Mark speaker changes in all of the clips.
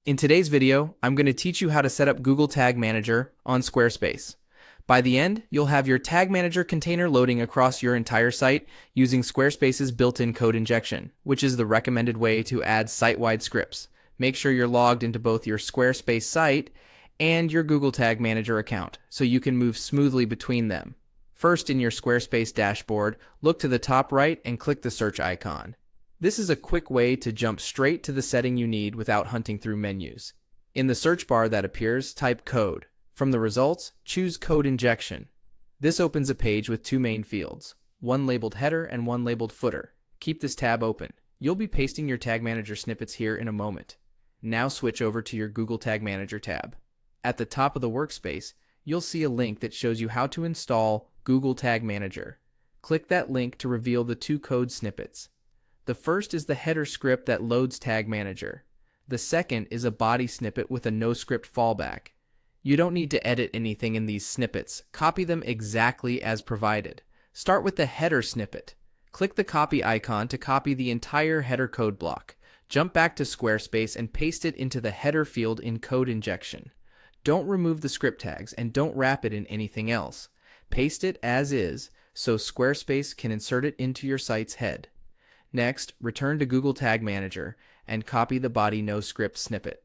Speaker 1: In today's video, I'm going to teach you how to set up Google Tag Manager on Squarespace. By the end, you'll have your Tag Manager container loading across your entire site using Squarespace's built-in code injection, which is the recommended way to add site-wide scripts. Make sure you're logged into both your Squarespace site and your Google Tag Manager account so you can move smoothly between them. First, in your Squarespace dashboard, look to the top right and click the search icon. This is a quick way to jump straight to the setting you need without hunting through menus. In the search bar that appears, type code. From the results, choose code injection. This opens a page with two main fields, one labeled header and one labeled footer. Keep this tab open. You'll be pasting your Tag Manager snippets here in a moment. Now switch over to your Google Tag Manager tab. At the top of the workspace, you'll see a link that shows you how to install Google Tag Manager. Click that link to reveal the two code snippets. The first is the header script that loads Tag Manager. The second is a body snippet with a no-script fallback. You don't need to edit anything in these snippets. Copy them exactly as provided. Start with the header snippet. Click the copy icon to copy the entire header code block. Jump back to Squarespace and paste it into the header field in code injection. Don't remove the script tags and don't wrap it in anything else. Paste it as is so Squarespace can insert it into your site's head. Next, return to Google Tag Manager and copy the body no-script snippet.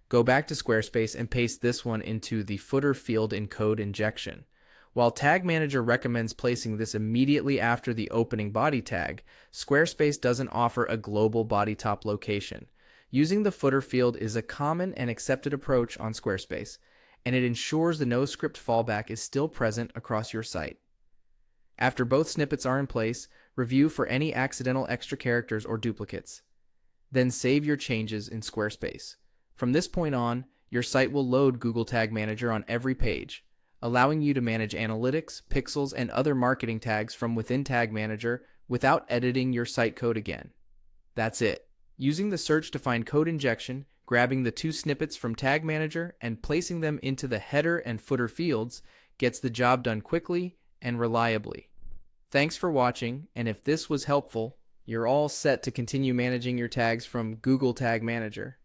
Speaker 1: Go back to Squarespace and paste this one into the footer field in code injection. While Tag Manager recommends placing this immediately after the opening body tag, Squarespace doesn't offer a global body top location. Using the footer field is a common and accepted approach on Squarespace, and it ensures the no-script fallback is still present across your site. After both snippets are in place, review for any accidental extra characters or duplicates. Then save your changes in Squarespace. From this point on, your site will load Google Tag Manager on every page, allowing you to manage analytics, pixels, and other marketing tags from within Tag Manager without editing your site code again. That's it. Using the search to find code injection, grabbing the two snippets from Tag Manager, and placing them into the header and footer fields gets the job done quickly and reliably. Thanks for watching, and if this was helpful, you're all set to continue managing your tags from Google Tag Manager.